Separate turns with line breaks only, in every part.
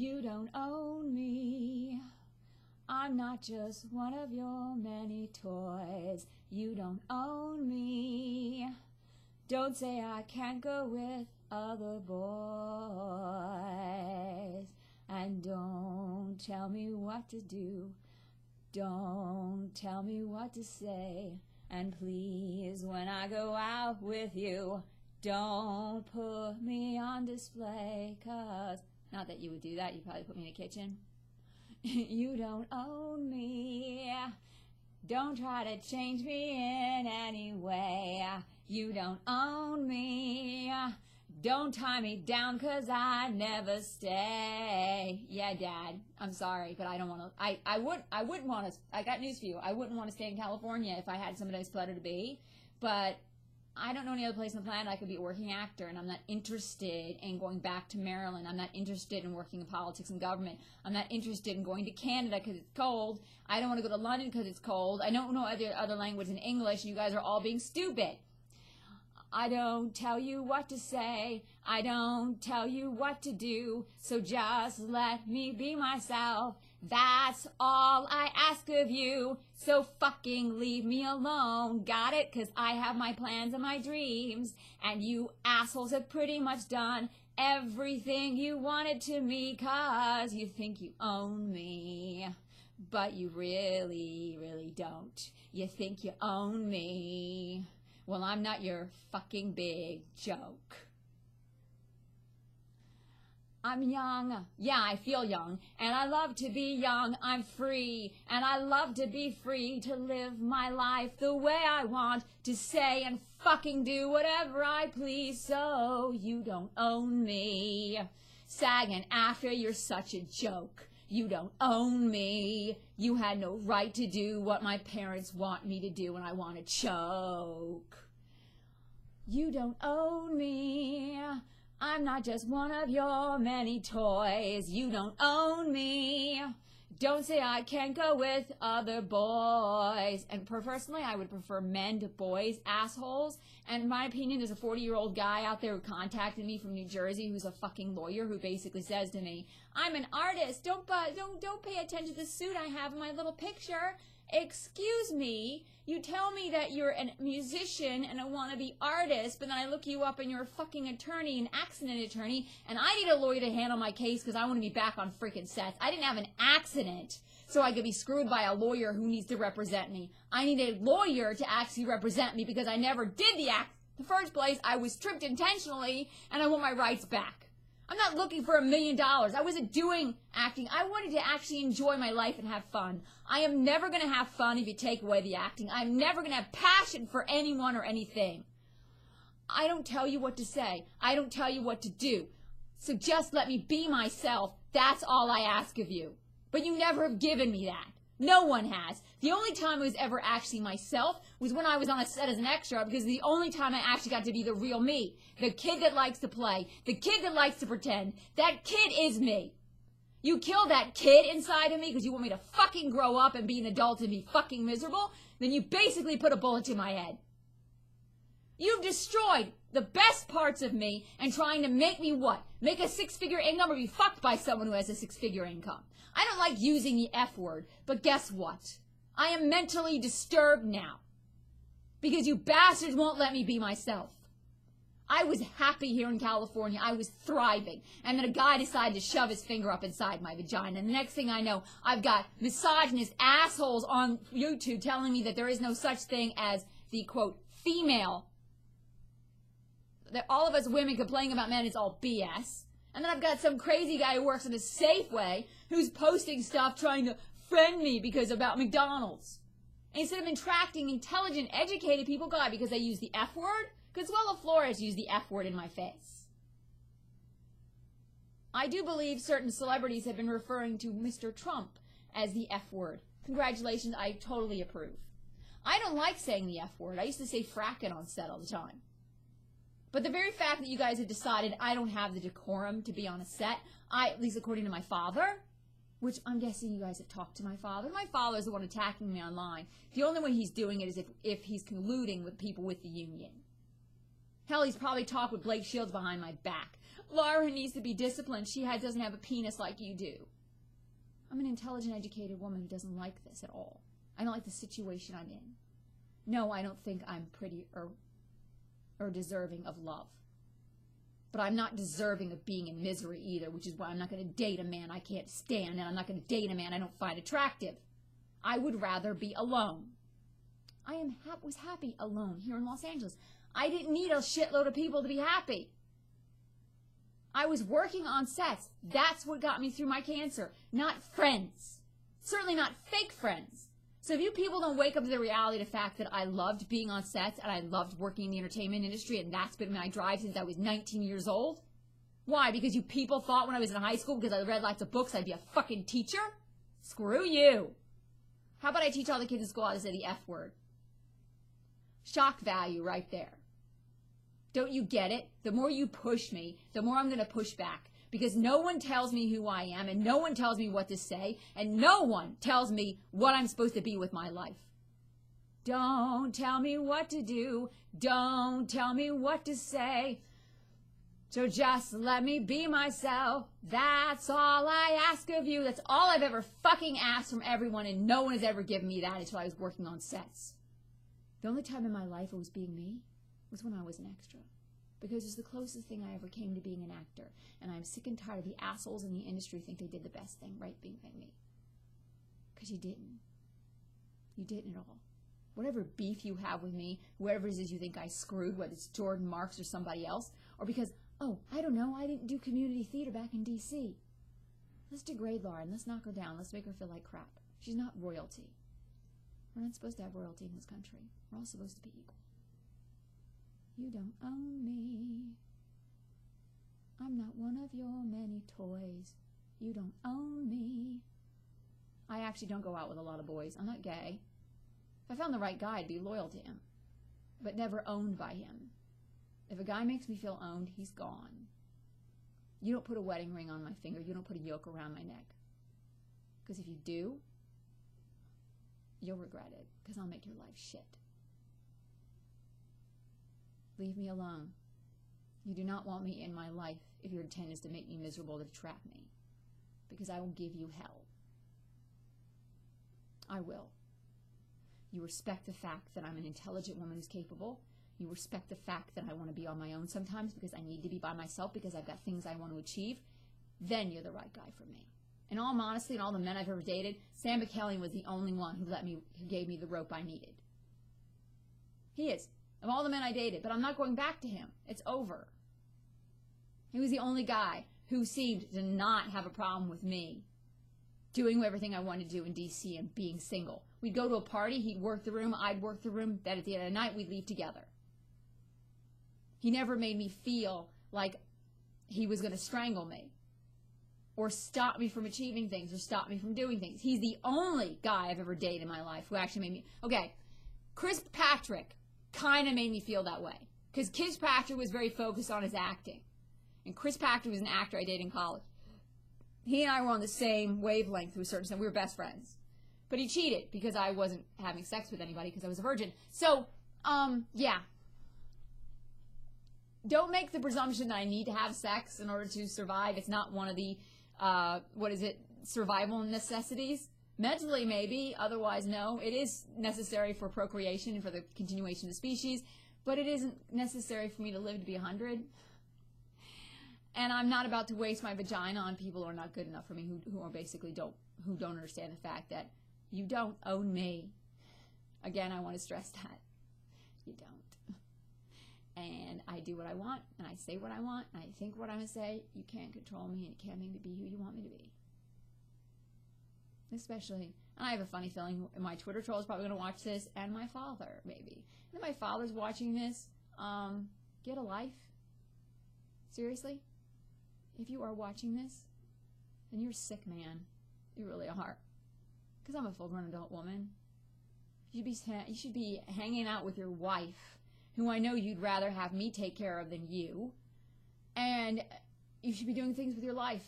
You don't own me. I'm not just one of your many toys. You don't own me. Don't say I can't go with other boys. And don't tell me what to do. Don't tell me what to say. And please, when I go out with you, don't put me on display. 'Cause, not that you would do that, you'd probably put me in the kitchen. You don't own me. Don't try to change me in any way. You don't own me. Don't tie me down 'cause I never stay. Yeah, Dad, I'm sorry, but I don't want to. I wouldn't want to. I got news for you. I wouldn't want to stay in California if I had some nice pleasure to be. But I don't know any other place on the planet I could be a working actor, and I'm not interested in going back to Maryland. I'm not interested in working in politics and government. I'm not interested in going to Canada because it's cold. I don't want to go to London because it's cold. I don't know other language than English, and you guys are all being stupid. I don't tell you what to say. I don't tell you what to do. So just let me be myself. That's all I ask of you. So fucking leave me alone. Got it? 'Cause I have my plans and my dreams. And you assholes have pretty much done everything you wanted to me 'cause you think you own me. But you really, really don't. You think you own me. Well, I'm not your fucking big joke. I'm young. Yeah, I feel young. And I love to be young. I'm free. And I love to be free to live my life the way I want, to say and fucking do whatever I please. So you don't own me. Sagging after, you're such a joke. You don't own me. You had no right to do what my parents want me to do, and I want to choke. You don't own me. I'm not just one of your many toys. You don't own me. Don't say I can't go with other boys. And personally, I would prefer men to boys, assholes. And in my opinion, there's a 40-year-old guy out there who contacted me from New Jersey who's a fucking lawyer who basically says to me, I'm an artist. Don't pay attention to the suit I have in my little picture. Excuse me, you tell me that you're a musician and a wannabe artist, but then I look you up and you're a fucking attorney, an accident attorney, and I need a lawyer to handle my case because I want to be back on freaking sets. I didn't have an accident so I could be screwed by a lawyer who needs to represent me. I need a lawyer to actually represent me because I never did the act in the first place. I was tripped intentionally, and I want my rights back. I'm not looking for $1 million. I wasn't doing acting. I wanted to actually enjoy my life and have fun. I am never going to have fun if you take away the acting. I'm never going to have passion for anyone or anything. I don't tell you what to say. I don't tell you what to do. So just let me be myself. That's all I ask of you. But you never have given me that. No one has. The only time I was ever actually myself was when I was on a set as an extra, because the only time I actually got to be the real me. The kid that likes to play. The kid that likes to pretend. That kid is me. You kill that kid inside of me because you want me to fucking grow up and be an adult and be fucking miserable, then you basically put a bullet to my head. You've destroyed the best parts of me and trying to make me what? Make a six-figure income or be fucked by someone who has a six-figure income. I don't like using the F word, but guess what? I am mentally disturbed now because you bastards won't let me be myself. I was happy here in California. I was thriving. And then a guy decided to shove his finger up inside my vagina. And the next thing I know, I've got misogynist assholes on YouTube telling me that there is no such thing as the, quote, female. That all of us women complaining about men is all BS. And then I've got some crazy guy who works in a Safeway who's posting stuff trying to friend me because about McDonald's. And instead of attracting intelligent, educated people, God, because they use the F word? Consuelo Flores used the F word in my face. I do believe certain celebrities have been referring to Mr. Trump as the F word. Congratulations, I totally approve. I don't like saying the F word. I used to say frackin' on set all the time. But the very fact that you guys have decided I don't have the decorum to be on a set, at least according to my father, which I'm guessing you guys have talked to my father. My father's the one attacking me online. The only way he's doing it is if he's colluding with people with the union. Hell, he's probably talked with Blake Shields behind my back. Laura needs to be disciplined. She doesn't have a penis like you do. I'm an intelligent, educated woman who doesn't like this at all. I don't like the situation I'm in. No, I don't think I'm pretty or deserving of love. But I'm not deserving of being in misery either, which is why I'm not going to date a man I can't stand, and I'm not going to date a man I don't find attractive. I would rather be alone. I was happy alone here in Los Angeles. I didn't need a shitload of people to be happy. I was working on sets. That's what got me through my cancer, not friends. Certainly not fake friends. So if you people don't wake up to the reality of the fact that I loved being on sets and I loved working in the entertainment industry and that's been my drive since I was 19 years old. Why? Because you people thought when I was in high school because I read lots of books I'd be a fucking teacher? Screw you. How about I teach all the kids in school how to say the F word? Shock value right there. Don't you get it? The more you push me, the more I'm going to push back. Because no one tells me who I am, and no one tells me what to say, and no one tells me what I'm supposed to be with my life. Don't tell me what to do. Don't tell me what to say. So just let me be myself. That's all I ask of you. That's all I've ever fucking asked from everyone, and no one has ever given me that until I was working on sets. The only time in my life I was being me was when I was an extra. Because it's the closest thing I ever came to being an actor. And I'm sick and tired of the assholes in the industry think they did the best thing, right, being me. Because you didn't. You didn't at all. Whatever beef you have with me, whoever it is you think I screwed, whether it's Jordan Marks or somebody else, or because, oh, I don't know, I didn't do community theater back in D.C. Let's degrade Lauren. Let's knock her down. Let's make her feel like crap. She's not royalty. We're not supposed to have royalty in this country. We're all supposed to be equal. You don't own me. I'm not one of your many toys. You don't own me. I actually don't go out with a lot of boys. I'm not gay. If I found the right guy, I'd be loyal to him, but never owned by him. If a guy makes me feel owned, he's gone. You don't put a wedding ring on my finger. You don't put a yoke around my neck. Because if you do, you'll regret it, because I'll make your life shit. Leave me alone. You do not want me in my life if your intent is to make me miserable, to trap me. Because I will give you hell. I will. You respect the fact that I'm an intelligent woman who's capable. You respect the fact that I want to be on my own sometimes because I need to be by myself because I've got things I want to achieve. Then you're the right guy for me. In all honesty, and all the men I've ever dated, Sam McKelly was the only one who gave me the rope I needed. He is. Of all the men I dated, but I'm not going back to him. It's over. He was the only guy who seemed to not have a problem with me doing everything I wanted to do in D.C. and being single. We'd go to a party, he'd work the room, I'd work the room, then at the end of the night, we'd leave together. He never made me feel like he was going to strangle me or stop me from achieving things or stop me from doing things. He's the only guy I've ever dated in my life who actually made me... Okay, Chris Patrick kind of made me feel that way. Because Chris Patrick was very focused on his acting. And Chris Patrick was an actor I dated in college. He and I were on the same wavelength to a certain extent. We were best friends. But he cheated because I wasn't having sex with anybody because I was a virgin. So, yeah. Don't make the presumption that I need to have sex in order to survive. It's not one of the, survival necessities. Mentally, maybe. Otherwise, no. It is necessary for procreation and for the continuation of the species, but it isn't necessary for me to live to be 100. And I'm not about to waste my vagina on people who are not good enough for me, who are basically don't understand the fact that you don't own me. Again, I want to stress that. You don't. And I do what I want, and I say what I want, and I think what I'm going to say. You can't control me, and you can't make me be who you want me to be. Especially, and I have a funny feeling my Twitter troll is probably going to watch this, and my father, maybe. And if my father's watching this, get a life. Seriously? If you are watching this, then you're sick, man. You really are. Because I'm a full-grown adult woman. You should be hanging out with your wife, who I know you'd rather have me take care of than you. And you should be doing things with your life.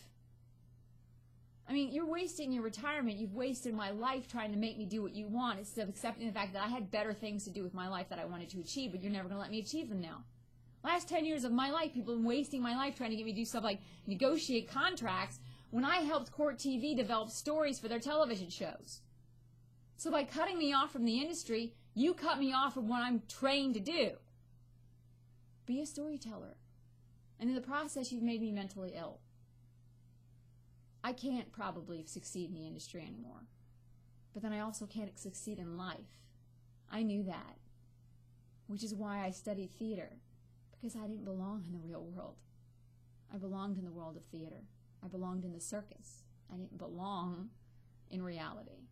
I mean, you're wasting your retirement. You've wasted my life trying to make me do what you want instead of accepting the fact that I had better things to do with my life that I wanted to achieve, but you're never going to let me achieve them now. Last 10 years of my life, people have been wasting my life trying to get me to do stuff like negotiate contracts when I helped Court TV develop stories for their television shows. So by cutting me off from the industry, you cut me off from what I'm trained to do. Be a storyteller. And in the process, you've made me mentally ill. I can't probably succeed in the industry anymore. But then I also can't succeed in life. I knew that. Which is why I studied theater. Because I didn't belong in the real world. I belonged in the world of theater. I belonged in the circus. I didn't belong in reality.